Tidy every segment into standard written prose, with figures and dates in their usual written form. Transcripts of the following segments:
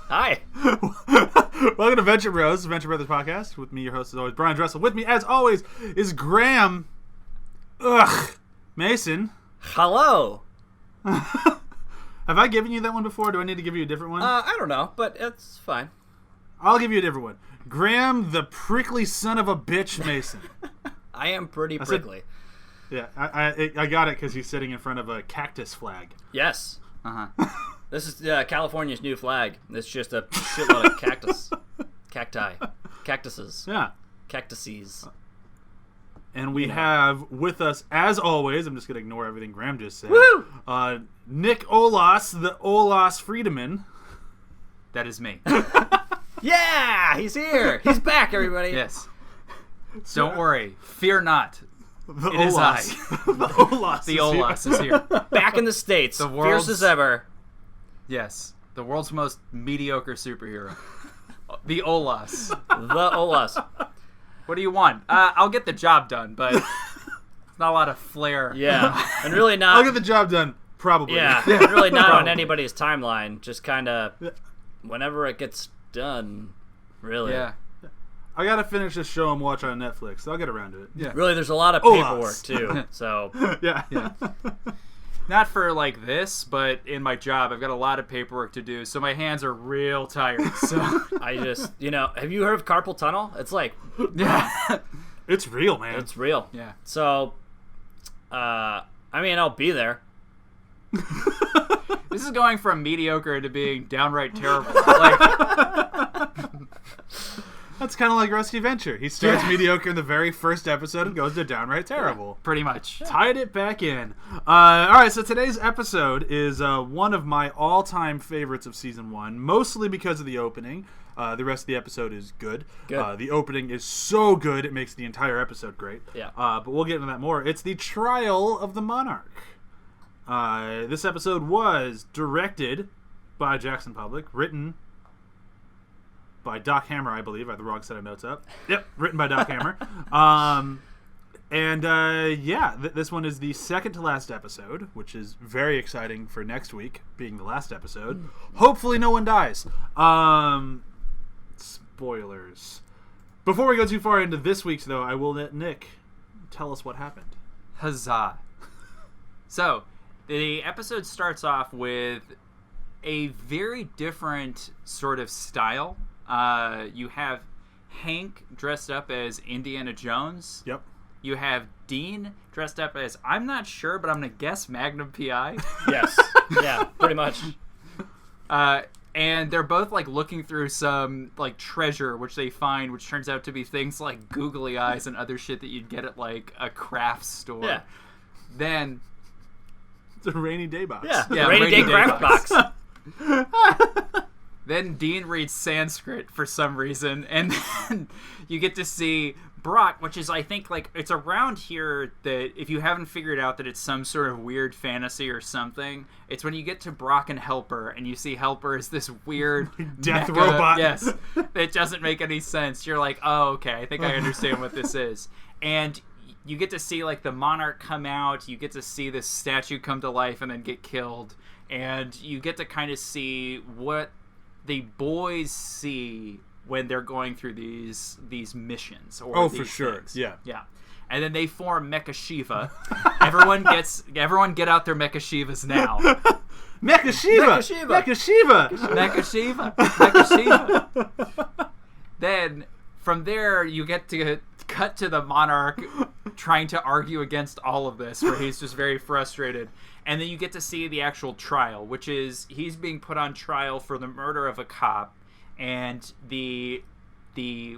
Hi. Welcome to Venture Bros, Venture Brothers podcast. With me, your host, as always, Bryan Dressel. With me, as always, is Graham. Mason. Hello. Have I given you that one before? Do I need to give you a different one? I don't know, but it's fine. I'll give you a different one. Graham, the prickly son of a bitch, Mason. I am pretty prickly. I got it because he's sitting in front of a cactus flag. Yes. This is California's new flag. It's just a shitload of cactuses. Yeah. Cactuses. And we have with us, as always, I'm just going to ignore everything Graham just said. Woo! Nick Olas, the Olas Friedemann. That is me. Yeah, he's here. He's back, everybody. Yes. Don't worry. Fear not. The It is Olas. The Olas. The Olas is here. Back in the States. The Fierce world's- as ever. Yes. The world's most mediocre superhero. The Olas. The Olas. What do you want? I'll get the job done, but it's not a lot of flair. Yeah. And really not. I'll get the job done, probably. Yeah. Really not on anybody's timeline. Just kind of whenever it gets done, really. Yeah. I got to finish this show I'm watching on Netflix, so I'll get around to it. Yeah. Really, there's a lot of Olas. paperwork, too. So, Yeah. Not for like this, but in my job, I've got a lot of paperwork to do, so my hands are real tired. So I just, have you heard of carpal tunnel? It's like, yeah. It's real, man. it's real. Yeah. So, I'll be there. This is going from mediocre to being downright terrible. Like, That's kind of like Rusty Venture. He starts mediocre in the very first episode and goes to downright terrible. pretty much. Tied it back in. All right, so today's episode is one of my all-time favorites of Season 1, mostly because of the opening. The rest of the episode is good. The opening is so good, it makes the entire episode great. Yeah. But we'll get into that more. It's the trial of the Monarch. This episode was directed by Jackson Public, written by Doc Hammer, I believe. I have the wrong set of notes up. Yep, written by Doc Hammer. This one is the second to last episode, which is very exciting for next week, being the last episode. Hopefully no one dies. Spoilers. Before we go too far into this week's, though, I will let Nick tell us what happened. Huzzah. So, the episode starts off with a very different sort of style. You have Hank dressed up as Indiana Jones. Yep. You have Dean dressed up as, I'm not sure, but I'm going to guess Magnum P.I. Yes. Yeah, pretty much. And they're both like looking through some like treasure, which they find, which turns out to be things like googly eyes and other shit that you'd get at like a craft store. Yeah. Then It's a rainy day box. Yeah, rainy day craft box. Then Dean reads Sanskrit for some reason, and then you get to see Brok, which is, I think, like, it's around here that if you haven't figured out that it's some sort of weird fantasy or something, it's when you get to Brok and Helper, and you see Helper as this weird Death mecha, robot. Yes, that doesn't make any sense. You're like, oh, okay, I think I understand what this is. And you get to see, like, the Monarch come out, you get to see this statue come to life and then get killed, and you get to kind of see what the boys see when they're going through these missions. Or for sure. things. Yeah. And then they form Mecha Shiva. Everyone get out their Mecha Shivas now. Mecha Shiva! Mecha Shiva! Mecha Shiva! Mecha Shiva. Mecha Shiva. Then from there you get to cut to the Monarch trying to argue against all of this, where he's just very frustrated. And then you get to see the actual trial, which is he's being put on trial for the murder of a cop, and the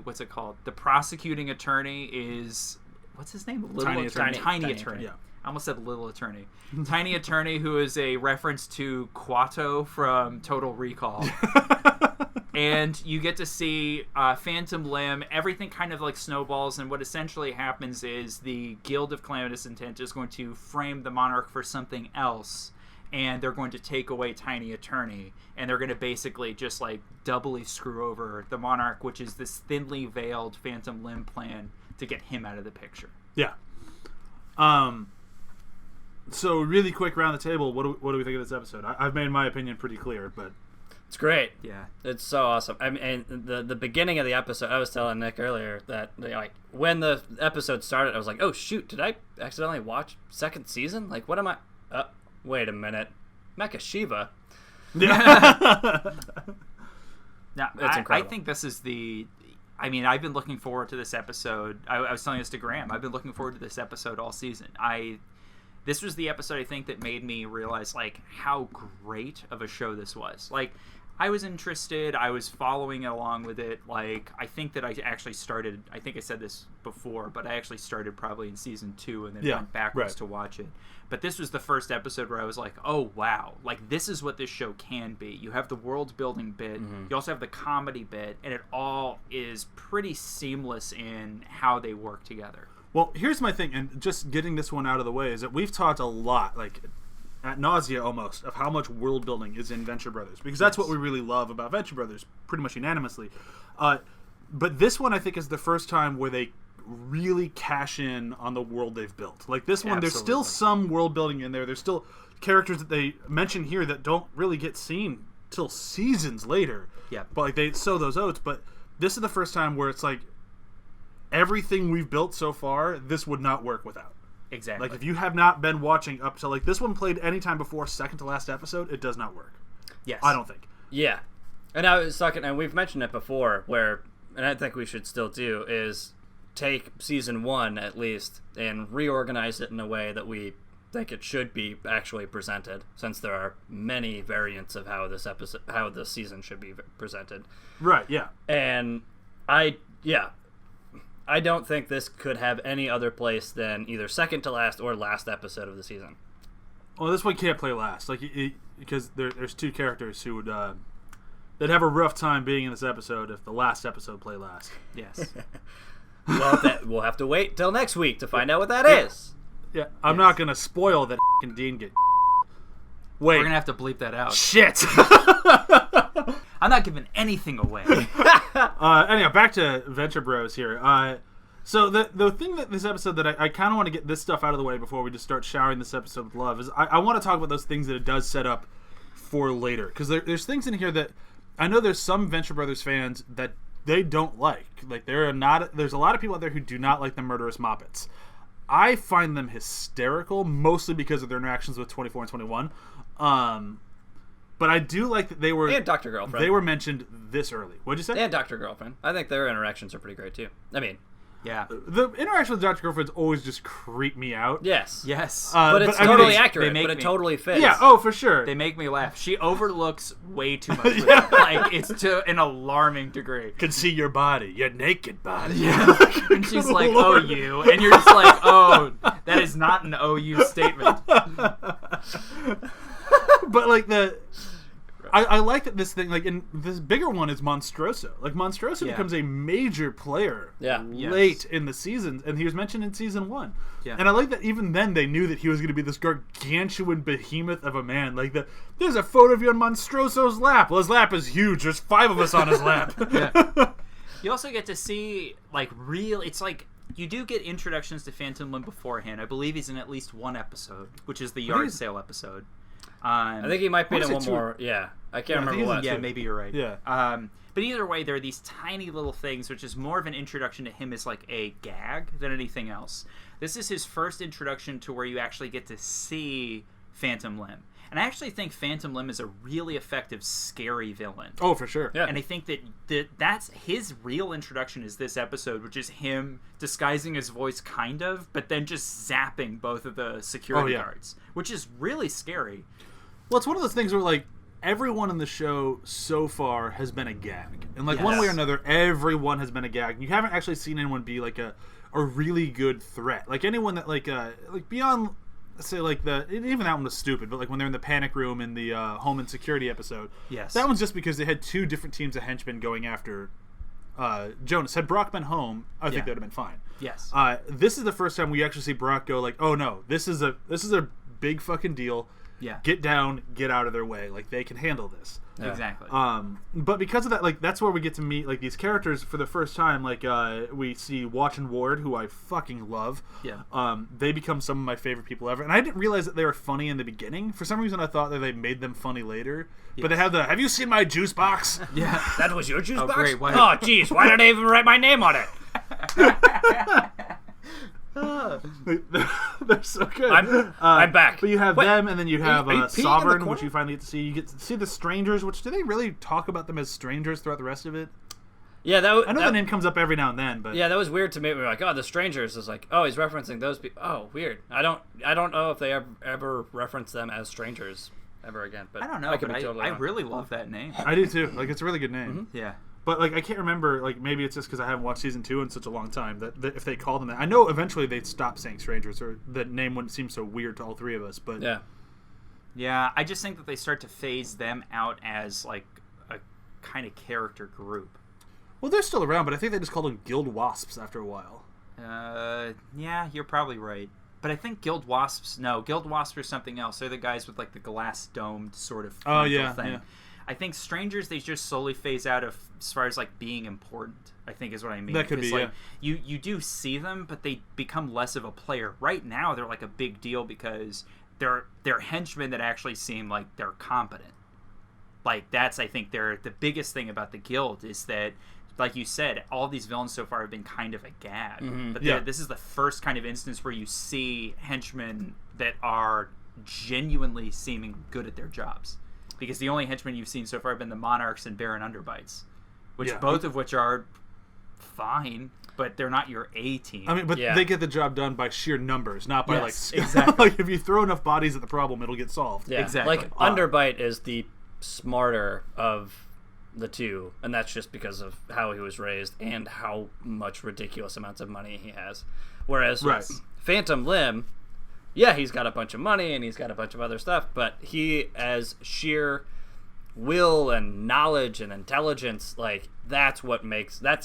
what's it called? The prosecuting attorney is, what's his name? Tiny attorney. Tiny attorney. Yeah. I almost said little attorney. Tiny attorney, who is a reference to Quato from Total Recall. And you get to see Phantom Limb. Everything kind of like snowballs, and what essentially happens is the Guild of Calamitous Intent is going to frame the Monarch for something else, and they're going to take away Tiny Attorney, and they're going to basically just like doubly screw over the Monarch, which is this thinly veiled Phantom Limb plan to get him out of the picture. Yeah. So really quick round the table, what do we think of this episode? I've made my opinion pretty clear, but It's great. Yeah. It's so awesome. I mean, and the beginning of the episode, I was telling Nick earlier that like when the episode started, I was like, oh shoot, did I accidentally watch second season? Like, what am I? Wait a minute, Mecha Shiva. Yeah. Now, It's I incredible. think this is the. I mean, I've been looking forward to this episode. I was telling this to Graham. I've been looking forward to this episode all season. This was the episode, I think, that made me realize, like, how great of a show this was. Like, I was interested. I was following it along with it. Like, I think that I actually started, I think I said this before, but I actually started probably in season 2 and then went backwards to watch it. But this was the first episode where I was like, oh, wow. Like, this is what this show can be. You have the world-building bit. You also have the comedy bit. And it all is pretty seamless in how they work together. Well, here's my thing, and just getting this one out of the way, is that we've talked a lot, like, ad nausea almost, of how much world building is in Venture Brothers, because that's what we really love about Venture Brothers, pretty much unanimously. But this one, I think, is the first time where they really cash in on the world they've built. Like, this one, there's still some world building in there. There's still characters that they mention here that don't really get seen till seasons later. Yeah. But, like, they sow those oats. But this is the first time where it's like, everything we've built so far, this would not work without. Exactly. Like, if you have not been watching up to, like, this one played anytime before second to last episode, it does not work. Yes. I don't think. Yeah. And I was talking, and we've mentioned it before, where, and I think we should still do, is take season 1, at least, and reorganize it in a way that we think it should be actually presented, since there are many variants of how this season should be presented. Right, yeah. And I don't think this could have any other place than either second to last or last episode of the season. Well, this one can't play last, like, because there's two characters who would they'd have a rough time being in this episode if the last episode play last. Yes. Well, we'll have to wait till next week to find out what that is. Yeah, I'm not gonna spoil that Dean get. Wait, We're going to have to bleep that out. shit. I'm not giving anything away. Anyhow, back to Venture Bros here. So the thing that this episode that I kind of want to get this stuff out of the way before we just start showering this episode with love is I want to talk about those things that it does set up for later, because there's things in here that I know there's some Venture Brothers fans that they don't like. Like, there's a lot of people out there who do not like the murderous Moppets. I find them hysterical, mostly because of their interactions with 24 and 21. But I do like that they were... And Dr. Girlfriend. They were mentioned this early. What'd you say? And Dr. Girlfriend. I think their interactions are pretty great, too. I mean... Yeah. The interaction with Dr. Girlfriend's always just creep me out. Yes. Yes. But it's I mean, totally they accurate, make but it me- totally fits. Yeah, oh, for sure. They make me laugh. She overlooks way too much. For them. Like, it's to an alarming degree. Can see your body, your naked body. Yeah. And she's like, oh, you. And you're just like, oh, that is not an OU statement. But, like, I like that this thing, like, in this bigger one is Monstroso. Like, Monstroso becomes a major player late in the season, and he was mentioned in season 1. Yeah. And I like that even then they knew that he was going to be this gargantuan behemoth of a man. Like, there's a photo of you on Monstroso's lap. Well, his lap is huge. There's 5 of us on his lap. Yeah. You also get to see, like, it's like, you do get introductions to Phantom Limb beforehand. I believe he's in at least one episode, which is the yard sale episode. I think he might be in one two. more. Yeah. I can't remember what. Yeah, maybe you're right. Yeah. But either way, there are these tiny little things, which is more of an introduction to him as like a gag than anything else. This is his first introduction to where you actually get to see Phantom Limb. And I actually think Phantom Limb is a really effective, scary villain. Oh, for sure. Yeah. And I think that's his real introduction is this episode, which is him disguising his voice kind of, but then just zapping both of the security guards, which is really scary. Well, it's one of those things where, like, everyone in the show so far has been a gag. And, like, one way or another, everyone has been a gag. You haven't actually seen anyone be, like, a really good threat. Like, anyone that, like beyond, say, like, even that one was stupid, but, like, when they're in the panic room in the Home and Security episode. Yes. That one's just because they had 2 different teams of henchmen going after Jonas. Had Brock been home, I think that would have been fine. Yes. This is the first time we actually see Brock go, like, oh, no, this is a big fucking deal. Yeah. Get down, get out of their way. Like, they can handle this. Yeah. Exactly. But because of that, like, that's where we get to meet, like, these characters for the first time. Like, we see Watch and Ward, who I fucking love. Yeah. They become some of my favorite people ever. And I didn't realize that they were funny in the beginning. For some reason, I thought that they made them funny later. Yes. But they have have you seen my juice box? Yeah. That was your juice box? Great. Oh, jeez. Why did I even write my name on it? They're so good. I'm back. But you have them, and then you have are you peeing in the Sovereign, corner? which you finally get to see. You get to see the strangers, which do they really talk about them as strangers throughout the rest of it? Yeah, I know the name comes up every now and then, but yeah, that was weird to me. We were like, oh, the strangers is like, oh, he's referencing those people. Oh, weird. I don't know if they ever reference them as strangers ever again. But I don't know. I really love that name. I do too. Like, it's a really good name. Mm-hmm. Yeah. But, like, I can't remember, like, maybe it's just because I haven't watched season 2 in such a long time that if they called them that. I know eventually they'd stop saying strangers, or that name wouldn't seem so weird to all three of us, but... Yeah. Yeah, I just think that they start to phase them out as, like, a kind of character group. Well, they're still around, but I think they just called them Guild Wasps after a while. Yeah, you're probably right. But I think Guild Wasps are something else. They're the guys with, like, the glass-domed sort of thing. Yeah. I think strangers, they just slowly phase out of as far as like being important, I think is what I mean. That could be, like, you do see them, but they become less of a player. Right now they're like a big deal because they're henchmen that actually seem like they're competent. Like, that's, I think, the biggest thing about the guild is that, like you said, all these villains so far have been kind of a gag. Mm-hmm. But Yeah. this is the first kind of instance where you see henchmen that are genuinely seeming good at their jobs. Because the only henchmen you've seen so far have been the Monarchs and Baron Underbites, which both of which are fine, but they're not your A team. I mean, but they get the job done by sheer numbers, not by exactly. Like, if you throw enough bodies at the problem, it'll get solved. Yeah. Exactly. Like, Underbite is the smarter of the two, and that's just because of how he was raised and how much ridiculous amounts of money he has. Whereas Phantom Limb, yeah, he's got a bunch of money and he's got a bunch of other stuff, but he, as sheer will and knowledge and intelligence, like, that's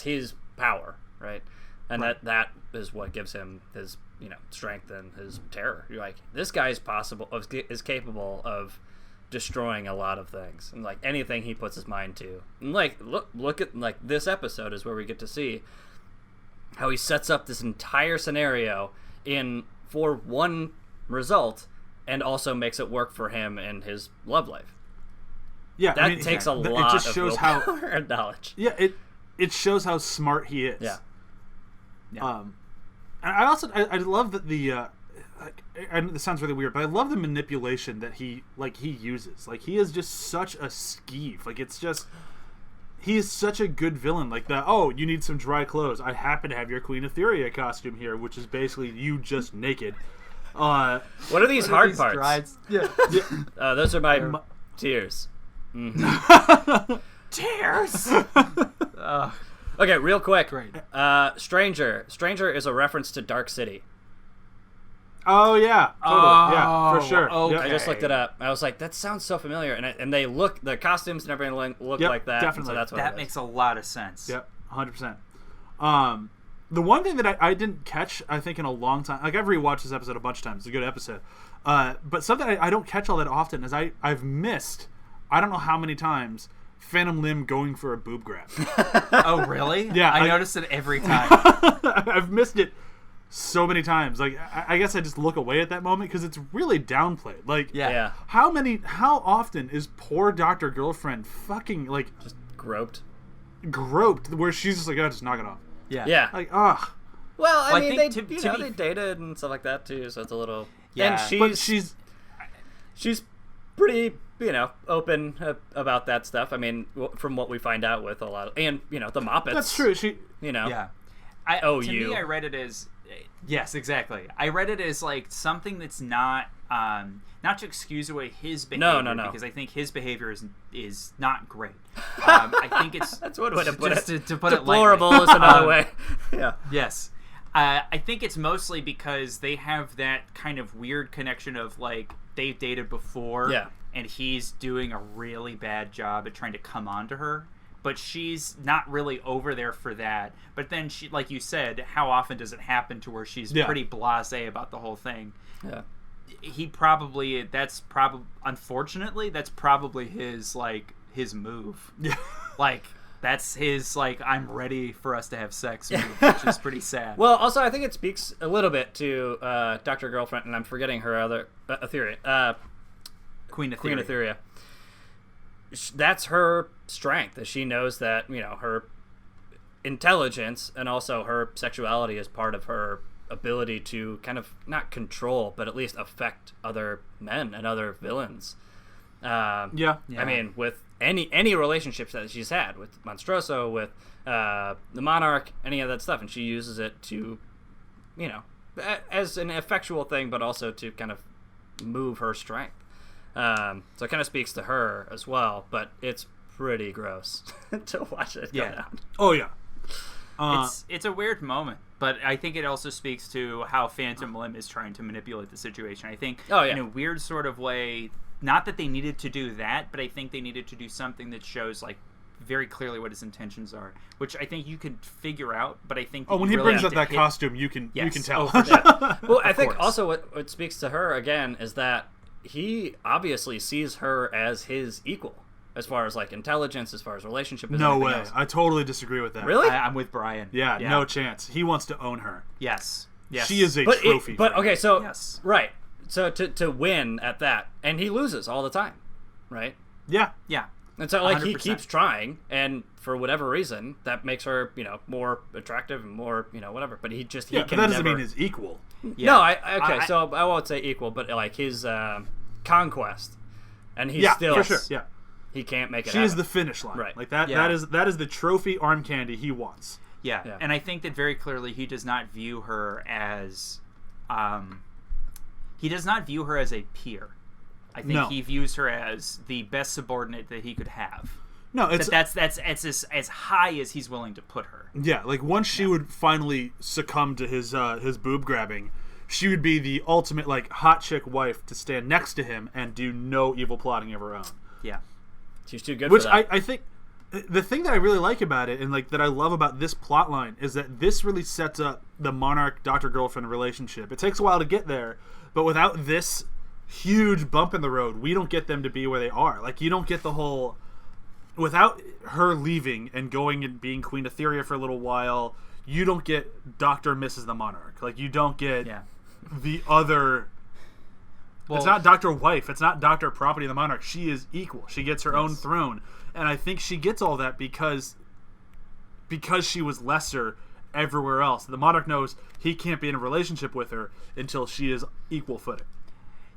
his power, right? And that is what gives him his, strength and his terror. You're like, this guy is capable of destroying a lot of things, and like anything he puts his mind to. And like, look at, like, this episode is where we get to see how he sets up this entire scenario for one result, and also makes it work for him in his love life. Yeah, that takes a lot it just shows of how and knowledge. Yeah, it shows how smart he is. Yeah. And I love that and this sounds really weird, but I love the manipulation that he uses. Like, he is just such a skeeve. Like, it's just, he is such a good villain. Like, you need some dry clothes. I happen to have your Queen Etheria costume here, which is basically you just naked. What are these hard parts? Yeah. Those are my tears. Mm-hmm. Tears. Okay, real quick. Great. Stranger is a reference to Dark City. Oh yeah, totally. Yeah, for sure. Okay. Yep. I just looked it up. I was like, that sounds so familiar, and they look, the costumes and everything look like that. Definitely. So that's what That makes a lot of sense. Yep, 100%. The one thing that I didn't catch, I think, in a long time, like, I've rewatched this episode a bunch of times. It's a good episode. But something I don't catch all that often is I've missed, I don't know how many times, Phantom Limb going for a boob grab. Oh, really? Yeah. I notice it every time. I've missed it so many times. Like, I guess I just look away at that moment because it's really downplayed. Like, Yeah. how often is poor Dr. Girlfriend fucking, like, just groped, where she's just like, oh, just knock it off. Yeah. Like, ugh. Well, I mean, think they dated and stuff like that too, so it's a little. Yeah. And But she's pretty, open about that stuff. I mean, from what we find out with a lot of, and the Moppets. That's true. She, Yeah. To me, I read it as, yes, exactly. I read it as, like, something that's not to excuse away his behavior. No. Because I think his behavior is not great. I think it's that's one way to put it. To put it Deplorable lightly. is another way. Yeah. Yes. I think it's mostly because they have that kind of weird connection of, like, they've dated before. Yeah. And he's doing a really bad job at trying to come on to her. But she's not really over there for that. But then, she, like you said, how often does it happen to where she's pretty blasé about the whole thing? Yeah. unfortunately, that's probably his move. Yeah. Like, that's his, like, I'm ready for us to have sex move, which is pretty sad. Well, also, I think it speaks a little bit to Dr. Girlfriend, and I'm forgetting her other Etheria. Queen Queen Etheria. That's her strength, as she knows that, her intelligence and also her sexuality is part of her ability to kind of not control, but at least affect other men and other villains. Yeah. I mean, with any relationships that she's had with Monstroso, with the Monarch, any of that stuff, and she uses it to, as an effectual thing, but also to kind of move her strength. So it kind of speaks to her as well, but it's pretty gross to watch it go down. Oh yeah. It's a weird moment, but I think it also speaks to how Phantom Limb is trying to manipulate the situation. I think in a weird sort of way, not that they needed to do that, but I think they needed to do something that shows like very clearly what his intentions are, which I think you can figure out, but I think when he really brings up that costume, you can tell. Oh, for sure. Well, I think also what speaks to her again is that he obviously sees her as his equal. As far as like intelligence, as far as relationship, no way. Else. I totally disagree with that. Really? I'm with Bryan. Yeah, no chance. He wants to own her. Yes. She is a trophy. Okay, so yes. Right. So to win at that, and he loses all the time, right? Yeah. And so like 100%. he keeps trying, and for whatever reason, that makes her more attractive and more whatever. But he can but that doesn't never... mean his equal. Yeah. No, so I won't say equal, but like his conquest, and he's still for sure. Yeah. He can't make it. She is the finish line, right? Like that. Yeah. That is the trophy arm candy he wants. Yeah, and I think that very clearly he does not view her as, a peer. I think he views her as the best subordinate that he could have. No, that's as high as he's willing to put her. Yeah, like once she would finally succumb to his boob grabbing, she would be the ultimate like hot chick wife to stand next to him and do no evil plotting of her own. Yeah. She's too good for that. I think the thing that I really like about it and like that I love about this plot line is that this really sets up the Monarch Dr. Girlfriend relationship. It takes a while to get there, but without this huge bump in the road, we don't get them to be where they are. Like you don't get the whole without her leaving and going and being Queen Etheria for a little while, you don't get Dr. and Mrs. the Monarch. Like you don't get the other it's not Dr. Wife. It's not Dr. Property of the Monarch. She is equal. She gets her own throne. And I think she gets all that because she was lesser everywhere else. The Monarch knows he can't be in a relationship with her until she is equal footing.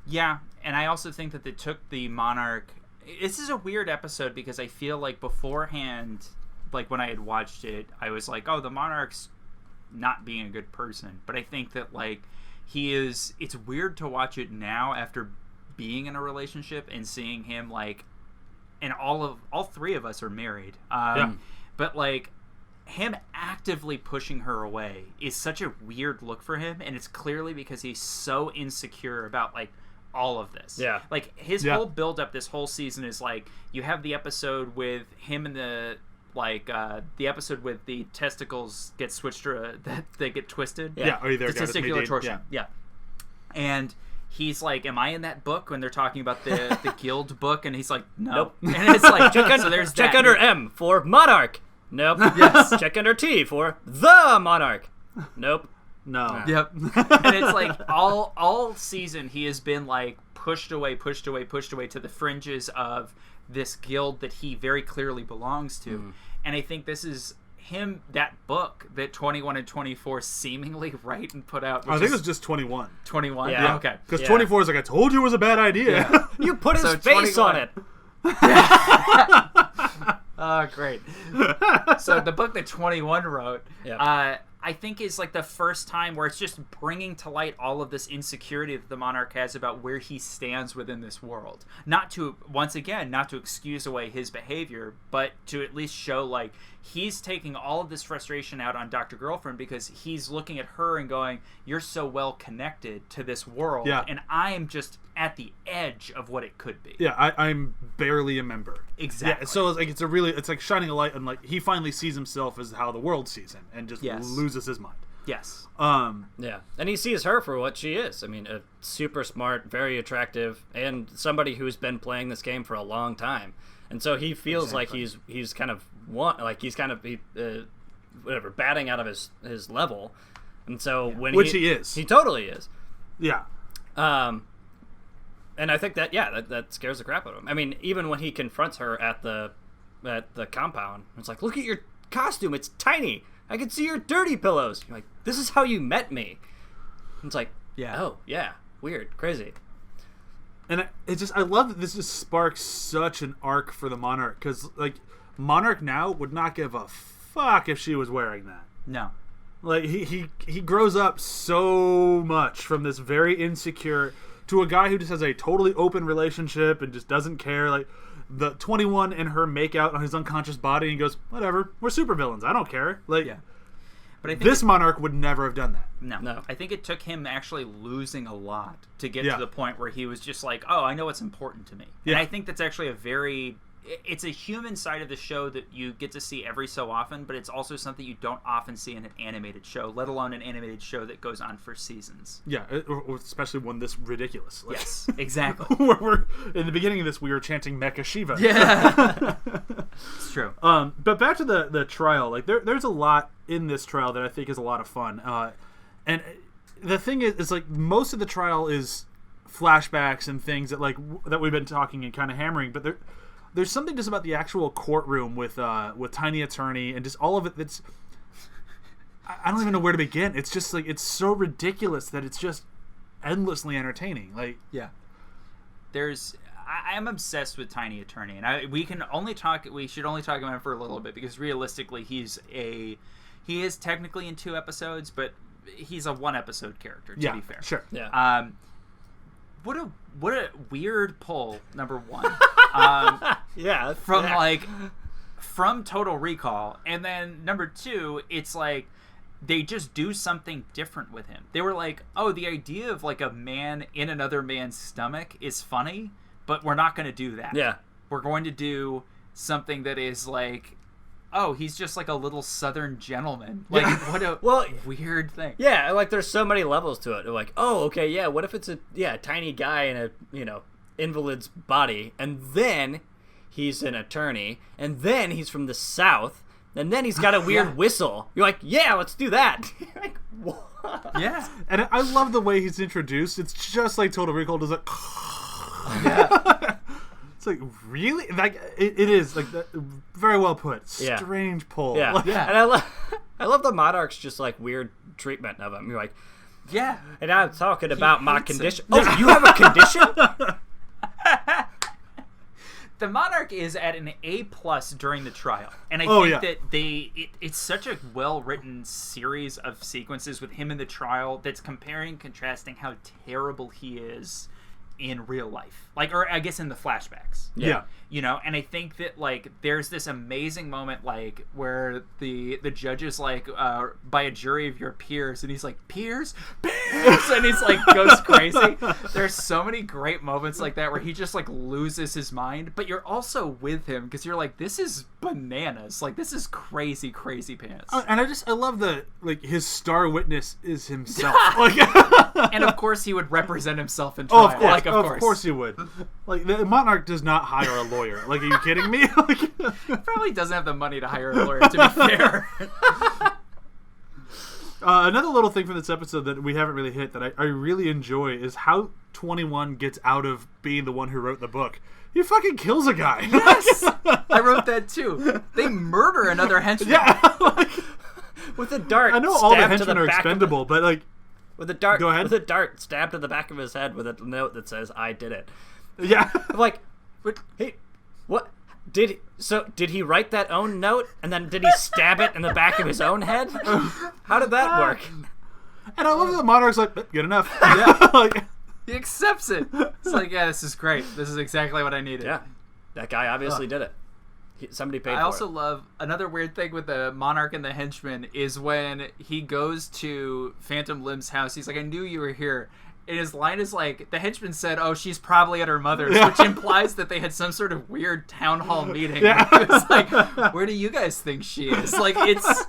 Yeah, and I also think that they took the Monarch... This is a weird episode because I feel like beforehand, like when I had watched it, I was like, oh, the Monarch's not being a good person. But I think that like he is... It's weird to watch it now after being in a relationship and seeing him like... And all three of us are married. But like him actively pushing her away is such a weird look for him, and it's clearly because he's so insecure about like all of this. Yeah. Like his whole build up this whole season is like you have the episode with him and the episode with the testicles get switched or that they get twisted. Yeah. Are you there? The testicular torsion. Yeah. And he's like, am I in that book when they're talking about the guild book? And he's like, no. Nope. And it's like, so there's check that. under M for Monarch. Nope. Yes. Check under T for the Monarch. Nope. No. Yep. And it's like all season he has been like pushed away to the fringes of this guild that he very clearly belongs to. And I think this is him, that book that 21 and 24 seemingly write and put out. I think it was just 21. 21? Yeah. Okay. Because 24 is like, I told you it was a bad idea. Yeah. You put his face 21. on it. Oh, great. So the book that 21 wrote, I think is like the first time where it's just bringing to light all of this insecurity that the Monarch has about where he stands within this world. Not to excuse away his behavior, but to at least show like he's taking all of this frustration out on Dr. Girlfriend because he's looking at her and going, you're so well connected to this world, and I am just at the edge of what it could be. Yeah, I'm barely a member. Exactly. Yeah, so it's like shining a light on like he finally sees himself as how the world sees him and just loses his mind. Yes. Yeah, and he sees her for what she is. I mean, a super smart, very attractive, and somebody who's been playing this game for a long time. And so he feels like he's kind of whatever, batting out of his level. And so when he is, he totally is. Yeah. And I think that scares the crap out of him. I mean, even when he confronts her at the compound, it's like, look at your costume, it's tiny. I can see your dirty pillows. You're like, this is how you met me. And it's like, oh yeah, weird, crazy. And I love that this just sparks such an arc for the Monarch, because like Monarch now would not give a fuck if she was wearing that. No. Like he grows up so much from this very insecure to a guy who just has a totally open relationship and just doesn't care. Like the 21 and her make out on his unconscious body, and he goes, whatever, we're supervillains, I don't care. Like, but I think this Monarch would never have done that. No. I think it took him actually losing a lot to get to the point where he was just like, oh, I know what's important to me. And I think that's actually it's a human side of the show that you get to see every so often, but it's also something you don't often see in an animated show, let alone an animated show that goes on for seasons. Yeah, especially one this ridiculous. Like, yes, exactly. we're in the beginning of this, we were chanting Mecha Shiva. Yeah, it's true. But back to the trial. Like there's a lot in this trial that I think is a lot of fun. And the thing is like most of the trial is flashbacks and things that we've been talking and kind of hammering, but there's something just about the actual courtroom with Tiny Attorney and just all of it that's I don't even know where to begin. It's just like it's so ridiculous that it's just endlessly entertaining. Like I am obsessed with Tiny Attorney, and we should only talk about him for a little bit because realistically he is technically in 2 episodes, but he's a 1 episode character to be fair. Sure. Yeah. What a weird pull, number 1. From Total Recall, and then number 2, it's like they just do something different with him. They were like, oh, the idea of like a man in another man's stomach is funny, but we're not going to do that. Yeah. We're going to do something that is like, oh, he's just like a little southern gentleman. Like, what a weird thing. Yeah, like there's so many levels to it. Like, oh, okay, yeah, what if it's a tiny guy in a, invalid's body, and then he's an attorney, and then he's from the South, and then he's got a weird whistle. You're like, yeah, let's do that. Like, what? Yeah. And I love the way he's introduced. It's just like Total Recall does it. Yeah. It's like, really? Like, it is like very well put. Yeah. Strange pull. Yeah. Like, And I love the Monarch's just like weird treatment of him. You're like, yeah. And I'm talking about my condition. Oh, you have a condition? The Monarch is at an A+ during the trial, and I think that it's such a well-written series of sequences with him in the trial that's comparing and contrasting how terrible he is in real life, or I guess in the flashbacks. Yeah. And I think that there's this amazing moment where the judge is by a jury of your peers, and he's like, peers, and he's goes crazy. There's so many great moments like that where he just loses his mind, but you're also with him because you're like, this is bananas, this is crazy pants. And I love the his star witness is himself. And of course he would represent himself in trial. Of course he would. The Monarch does not hire a lawyer. Are you kidding me? He probably doesn't have the money to hire a lawyer, to be fair. Another little thing from this episode that we haven't really hit that I really enjoy is how 21 gets out of being the one who wrote the book. He fucking kills a guy. Yes! I wrote that too. They murder another henchman. Yeah. With a dart. I know all the henchmen are expendable, but with a dart. Go ahead. With a dart stabbed to the back of his head with a note that says, I did it. Yeah. I'm like, hey, what? Did he write that own note, and then did he stab it in the back of his own head? How did that work? And I love that the Monarch's good enough. Yeah. He accepts it. It's yeah, this is great. This is exactly what I needed. Yeah. That guy obviously did it. Somebody paid for it. I also love another weird thing with the Monarch and the henchman is when he goes to Phantom Lim's house. He's like, I knew you were here. And his line is the henchman said, oh, she's probably at her mother's, which implies that they had some sort of weird town hall meeting. Yeah. It's where do you guys think she is? It's,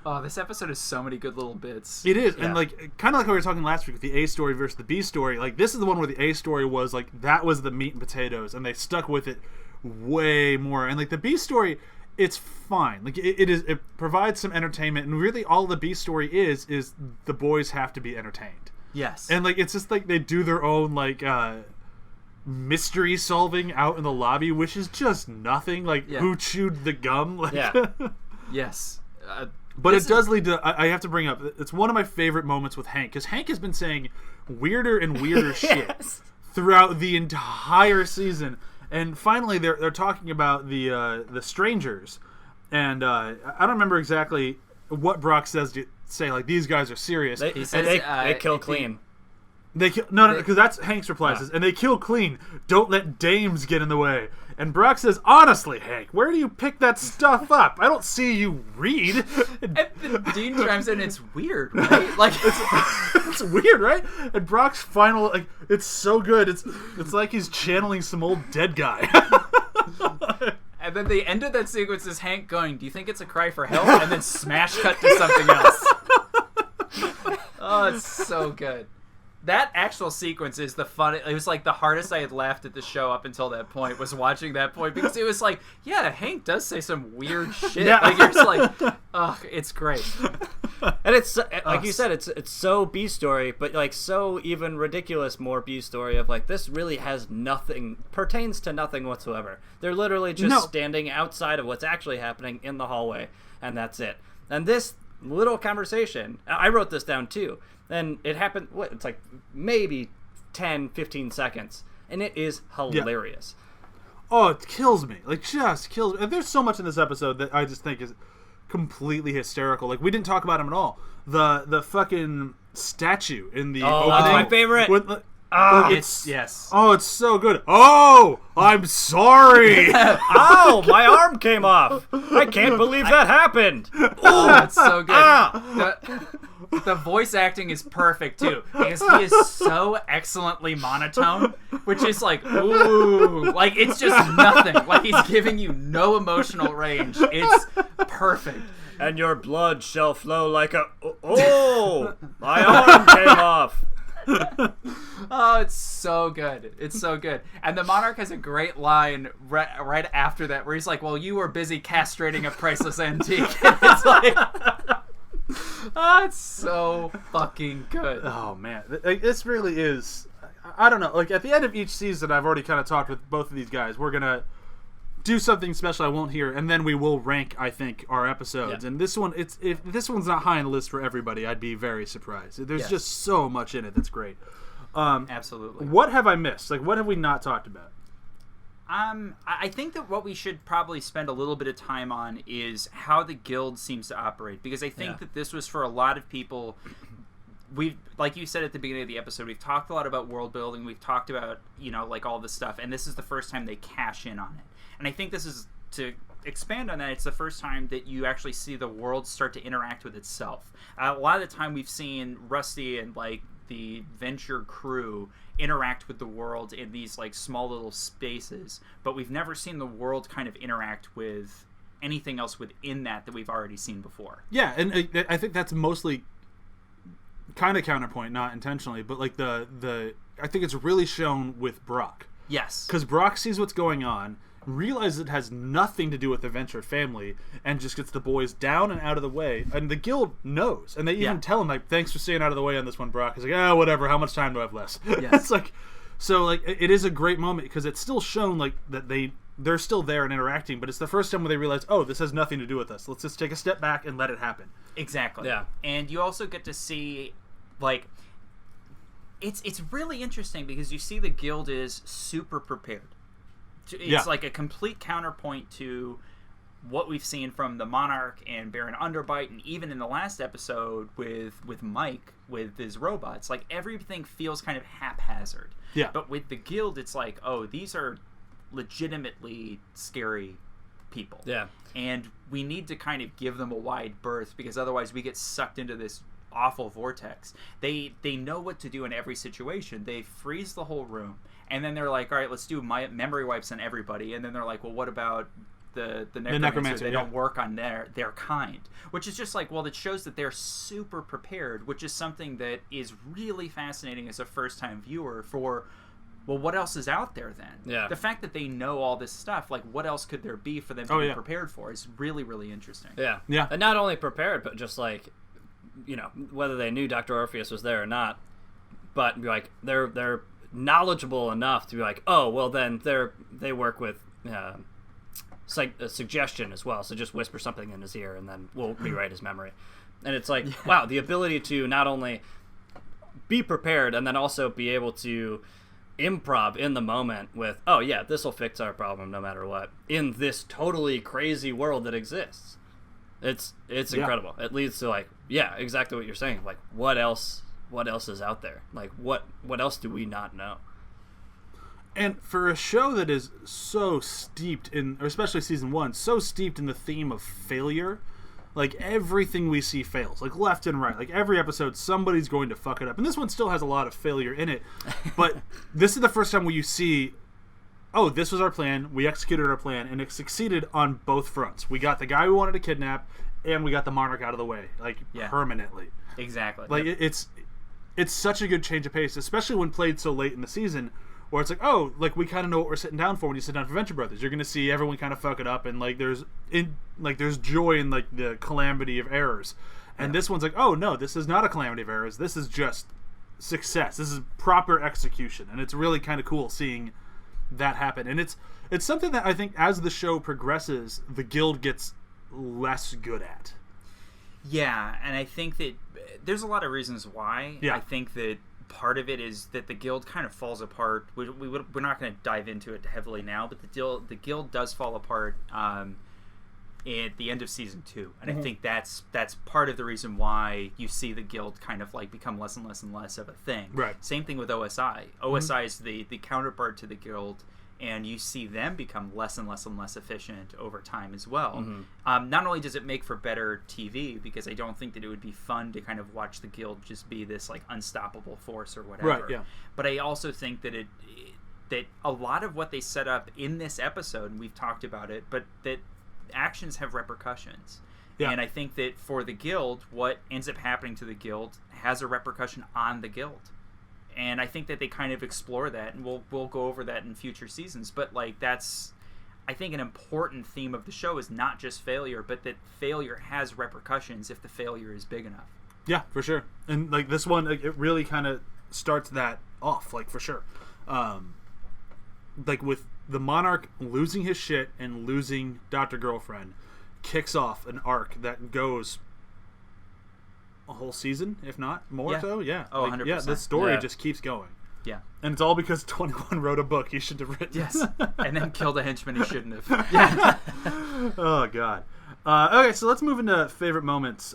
Oh, this episode has so many good little bits. It is, Yeah. and like kind of like how we were talking last week with the A story versus the B story. Like this is the one where the A story was like that was the meat and potatoes, and they stuck with it way more. And like the B story, it's fine. Like it provides some entertainment, and really all the B story is the boys have to be entertained. Yes. And like it's just like they do their own like mystery solving out in the lobby, which is just nothing. Like who chewed the gum? Like, Yes. But it does lead to, I have to bring up, it's one of my favorite moments with Hank, because Hank has been saying weirder and weirder shit throughout the entire season. And finally, they're talking about the strangers. And I don't remember exactly what Brok says to say, like, these guys are serious. He says they kill clean. They kill, no, because that's Hank's reply. Says, and they kill clean. Don't let dames get in the way. And Brok says, honestly, Hank, where do you pick that stuff up? I don't see you read. And Dean chimes in, it's weird, right? Like it's weird, right? And Brock's final, like, it's so good. It's like he's channeling some old dead guy. And then the end of that sequence is Hank going, do you think it's a cry for help? And then smash cut to something else. Oh, it's so good. That actual sequence is the fun. It was like the hardest I had laughed at the show up until that point was watching that point, because it was like, yeah, Hank does say some weird shit. Yeah. Like you're just like, ugh, it's great. And it's like you said, it's so B story, but like so even ridiculous more B story of like this really has nothing, pertains to nothing whatsoever. They're literally just standing outside of what's actually happening in the hallway, and that's it. And this little conversation, I wrote this down too. And it happened, it's like maybe 10, 15 seconds. And it is hilarious. Yeah. Oh, it kills me. Like, just kills me. And there's so much in this episode that I just think is completely hysterical. Like, we didn't talk about him at all. The fucking statue in the opening. That's my favorite. Yes. Oh, it's so good. Oh, I'm sorry. Ow, my arm came off. I can't believe that happened. Oh, it's so good. The voice acting is perfect too, because he is so excellently monotone, which is like, ooh, like it's just nothing. Like he's giving you no emotional range. It's perfect. And your blood shall flow like a... Oh, my arm came off. Oh, it's so good. It's so good. And the Monarch has a great line right after that where he's like, well, you were busy castrating a priceless antique. And it's like... Oh, it's so fucking good. Oh, man. This really is... I don't know. Like, at the end of each season, I've already kind of talked with both of these guys. We're going to do something special I won't hear, and then we will rank, I think, our episodes. Yeah. And this one, if this one's not high on the list for everybody, I'd be very surprised. There's just so much in it that's great. Absolutely. What have I missed? Like, what have we not talked about? I think that what we should probably spend a little bit of time on is how the guild seems to operate, because I think that this was for a lot of people. We've, like you said at the beginning of the episode, we've talked a lot about world building. We've talked about, like all this stuff, and this is the first time they cash in on it. And I think this is, to expand on that, it's the first time that you actually see the world start to interact with itself. A lot of the time we've seen Rusty and like the Venture crew interact with the world in these like small little spaces, but we've never seen the world kind of interact with anything else within that we've already seen before. Yeah, and I think that's mostly kind of counterpoint, not intentionally, but like the I think it's really shown with Brok. Yes. Because Brok sees what's going on, realizes it has nothing to do with the Venture family, and just gets the boys down and out of the way. And the guild knows, and they even tell him, like, thanks for staying out of the way on this one, Brok. He's like, whatever, how much time do I have left? Yes. It's like, so like it is a great moment, because it's still shown like that they're still there and interacting, but it's the first time where they realize, oh, this has nothing to do with us. Let's just take a step back and let it happen. Exactly. Yeah. And you also get to see, like, it's really interesting, because you see the guild is super prepared. It's like a complete counterpoint to what we've seen from the Monarch and Baron Underbite, and even in the last episode with Mike with his robots. Like, everything feels kind of haphazard. Yeah. But with the guild, it's like, oh, these are legitimately scary people. Yeah. And we need to kind of give them a wide berth, because otherwise we get sucked into this awful vortex. They know what to do in every situation. They freeze the whole room, and then they're like, all right, let's do memory wipes on everybody. And then they're like, well, what about the necromancer, necromancer. They yeah. don't work on their kind, which is just like, well, it shows that they're super prepared, which is something that is really fascinating as a first-time viewer for. Well, what else is out there then? Yeah. The fact that they know all this stuff, like, what else could there be for them to be prepared for is really, really interesting. Yeah. Yeah. And not only prepared, but just like, whether they knew Dr. Orpheus was there or not, but like they're knowledgeable enough to be like, oh, well, then they work with suggestion as well. So just whisper something in his ear, and then we'll rewrite his memory. And it's like, wow, the ability to not only be prepared and then also be able to improv in the moment with, oh yeah, this will fix our problem no matter what, in this totally crazy world that exists. It's incredible. It leads to like, yeah, exactly what you're saying. Like, what else is out there? Like, what else do we not know? And for a show that is so steeped in, or especially season 1, so steeped in the theme of failure, like everything we see fails, like left and right. Like every episode, somebody's going to fuck it up. And this one still has a lot of failure in it. But this is the first time where you see, oh, this was our plan. We executed our plan, and it succeeded on both fronts. We got the guy we wanted to kidnap, and we got the Monarch out of the way, like permanently. Exactly. Like it's such a good change of pace, especially when played so late in the season, where it's like, oh, like we kind of know what we're sitting down for when you sit down for Venture Brothers. You're going to see everyone kind of fuck it up, and like there's joy in like the calamity of errors. And this one's like, oh no, this is not a calamity of errors. This is just success. This is proper execution, and it's really kind of cool seeing that happen. And it's something that I think as the show progresses, the guild gets less good at. Yeah, and I think that there's a lot of reasons why. Yeah. I think that part of it is that the guild kind of falls apart. We're not going to dive into it heavily now, but the guild does fall apart at the end of season 2, and I think that's part of the reason why you see the guild kind of like become less and less and less of a thing. Right. Same thing with OSI. OSI is the counterpart to the guild, and you see them become less and less and less efficient over time as well. Not only does it make for better TV, because I don't think that it would be fun to kind of watch the guild just be this like unstoppable force or whatever. Right, yeah. But I also think that that a lot of what they set up in this episode, and we've talked about it, but that actions have repercussions. Yeah. And I think that for the guild, what ends up happening to the guild has a repercussion on the guild. And I think that they kind of explore that, and we'll go over that in future seasons. But like that's, I think, an important theme of the show is not just failure, but that failure has repercussions if the failure is big enough. Yeah, for sure. And like this one, like, it really kind of starts that off, like for sure. Like with the Monarch losing his shit and losing Dr. Girlfriend, kicks off an arc that goes a whole season, if not more. So yeah. Oh, like, 100%. Yeah, the story just keeps going. Yeah. And it's all because 21 wrote a book he should have written. Yes. And then killed a henchman he shouldn't have. Yeah. Oh god. Okay, so let's move into favorite moments.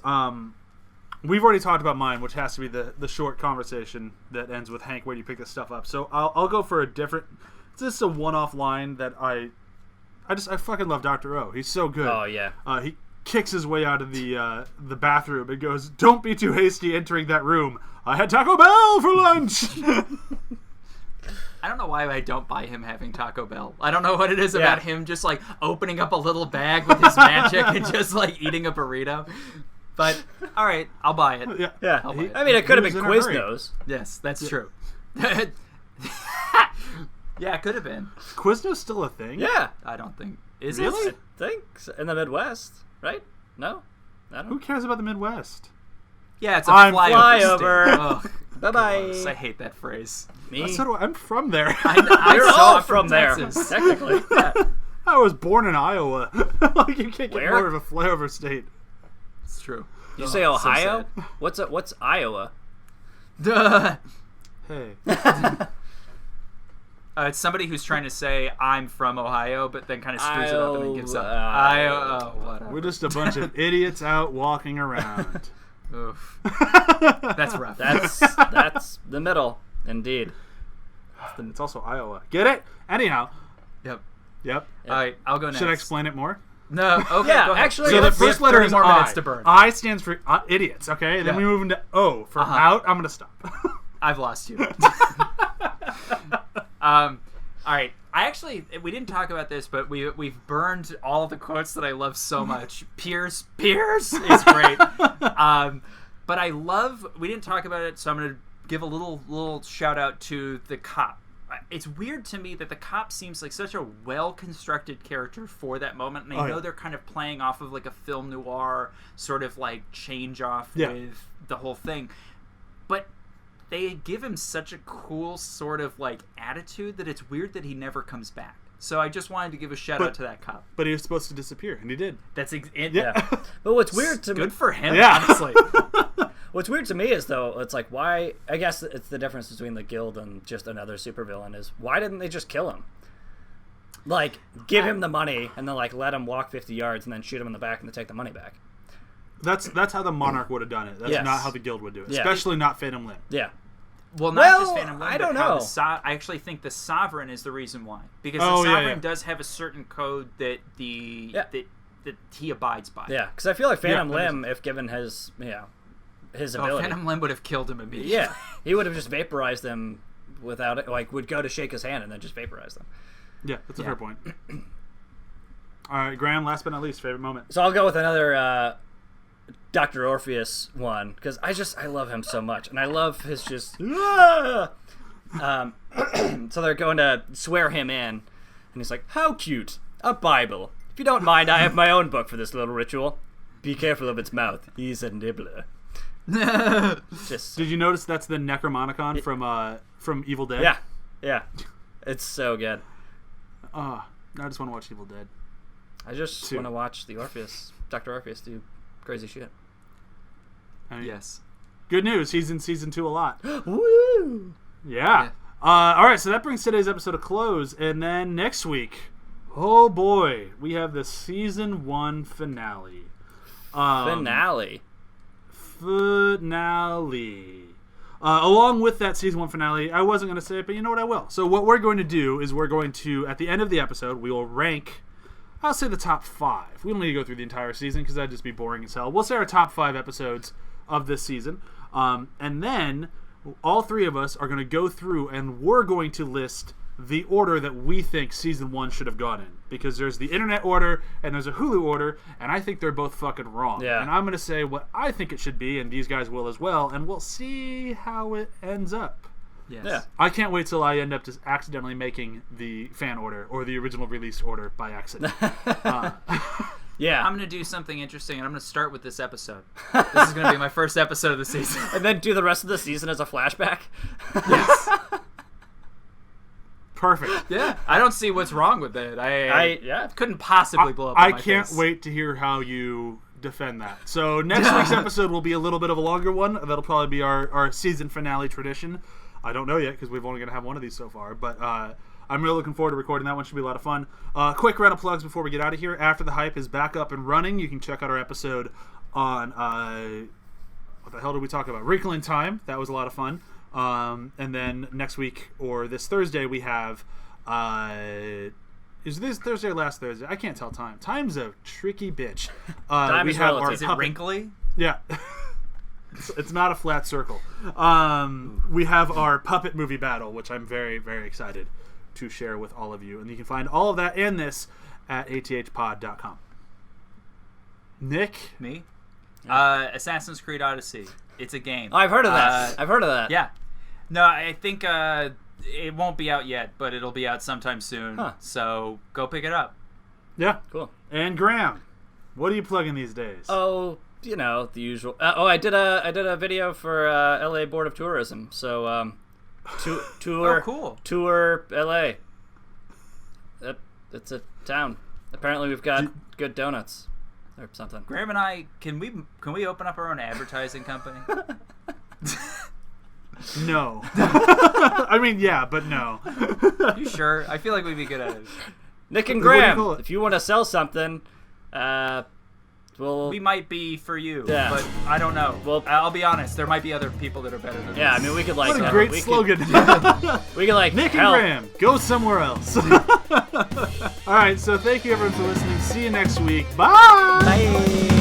We've already talked about mine, which has to be the short conversation that ends with Hank, where do you pick this stuff up? So I'll go for a different. It's just a one-off line that I fucking love Dr. O. He's so good. Oh yeah. He kicks his way out of the bathroom and goes, "Don't be too hasty entering that room. I had Taco Bell for lunch." I don't know why I don't buy him having Taco Bell. I don't know what it is about him just like opening up a little bag with his magic and just like eating a burrito. But all right, I'll buy it. Yeah. I'll buy it. I mean, it could have been Quiznos. Yes, that's true. Yeah, it could have been. Quiznos still a thing? Yeah. I don't think. Is Really? it? I think so. In the Midwest, right? No? I don't Who know. cares about the Midwest? Yeah, it's a I'm flyover. flyover. Bye-bye. I hate that phrase. Me? So do I. I'm from there. You're all from there, Texas. technically. Yeah. I was born in Iowa. Like, you can't get Where? more of a flyover state. It's true. Did you say Ohio? What's Iowa? Duh. Hey. It's somebody who's trying to say I'm from Ohio, but then kind of screws it up and then gives up. Whatever. We're just a bunch of idiots out walking around. Oof. That's rough. That's the middle, indeed. It's also Iowa. Get it? Anyhow. Yep. Yep. All right, I'll go next. Should I explain it more? No. Okay. Yeah, go ahead. actually, So the we have first letter 30 is more I. minutes to burn. I stands for idiots. Okay. Then Yeah. we move into O for out. I'm gonna stop. I've lost you. All right. we didn't talk about this, but we've burned all the quotes that I love so much. Pierce is great. But we didn't talk about it, so I'm going to give a little shout out to the cop. It's weird to me that the cop seems like such a well-constructed character for that moment, and I know they're kind of playing off of like a film noir sort of like change off with the whole thing. But they give him such a cool sort of like attitude that it's weird that he never comes back. So I just wanted to give a shout out to that cop. But he was supposed to disappear, and he did. That's But what's weird to me... Good for him, honestly. What's weird to me is, though, it's like, why... I guess it's the difference between the Guild and just another supervillain is, why didn't they just kill him? Like, give him the money, and then, like, let him walk 50 yards, and then shoot him in the back, and then take the money back. That's how the Monarch would have done it. That's not how the Guild would do it. Yeah. Especially not Phantom Limb. Yeah. Well, not just Phantom Limb, I don't know. know. I actually think the Sovereign is the reason why. Because the Sovereign does have a certain code that that he abides by. Yeah, because I feel like Phantom Limb, if given his ability... Phantom Limb would have killed him immediately. Yeah, he would have just vaporized them without it. Like, would go to shake his hand and then just vaporize them. Yeah, that's a fair point. All right, Graham, last but not least, favorite moment. So I'll go with another Dr. Orpheus one, because I love him so much, and I love his just... So they're going to swear him in, and he's like, how cute, a Bible. If you don't mind, I have my own book for this little ritual. Be careful of its mouth. He's a nibbler. Did you notice that's the Necromonicon from Evil Dead? Yeah. It's so good. I just want to watch Evil Dead. I just want to watch the Dr. Orpheus do crazy shit. Yes. Good news. He's in season 2 a lot. Woo! Yeah. All right, so that brings today's episode to close. And then next week, oh boy, we have the season 1 finale. Finale. Along with that season 1 finale, I wasn't going to say it, but you know what, I will. So what we're going to do is we're going to, at the end of the episode, we will rank, I'll say the top 5. We don't need to go through the entire season because that'd just be boring as hell. We'll say our top 5 episodes of this season. And then all 3 of us are going to go through and we're going to list the order that we think season 1 should have gone in. Because there's the internet order and there's a Hulu order, and I think they're both fucking wrong. Yeah. And I'm going to say what I think it should be, and these guys will as well, and we'll see how it ends up. Yes. Yeah. I can't wait till I end up just accidentally making the fan order or the original release order by accident. Yeah. I'm going to do something interesting, and I'm going to start with this episode. This is going to be my first episode of the season. And then do the rest of the season as a flashback? Yes. Perfect. Yeah. I don't see what's wrong with it. I couldn't possibly blow up I in my can't face. wait to hear how you defend that. So next week's episode will be a little bit of a longer one. That'll probably be our season finale tradition. I don't know yet because we've only going to have one of these so far. But I'm really looking forward to recording that one. Should be a lot of fun. Quick round of plugs before we get out of here. After the Hype is back up and running, you can check out our episode on what the hell did we talk about? Wrinkle in Time. That was a lot of fun. And then next week or this Thursday we have is this Thursday or last Thursday? I can't tell time. Time's a tricky bitch. Time is relative. Is it wrinkly? Yeah. It's not a flat circle. We have our puppet movie battle, which I'm very, very excited to share with all of you. And you can find all of that and this at athpod.com. Nick? Me? Assassin's Creed Odyssey. It's a game. I've heard of that. Yeah. No, I think it won't be out yet, but it'll be out sometime soon. Huh. So go pick it up. Yeah. Cool. And Graham, what are you plugging these days? Oh, you know, the usual. I did a video for LA Board of Tourism. So tour. Oh, cool. Tour LA. It's a town. Apparently, we've got good donuts or something. Graham and I, can we open up our own advertising company? No. I mean, yeah, but no. You sure? I feel like we'd be good at it. Nick and What do you Graham, call it? if you want to sell something, We might be for you, Yeah. but I don't know. Well, I'll be honest. There might be other people that are better than yeah, us. I mean, we could like. What a great we slogan. We could like Nick and help. Graham, go somewhere else. All right, so thank you everyone for listening. See you next week. Bye. Bye.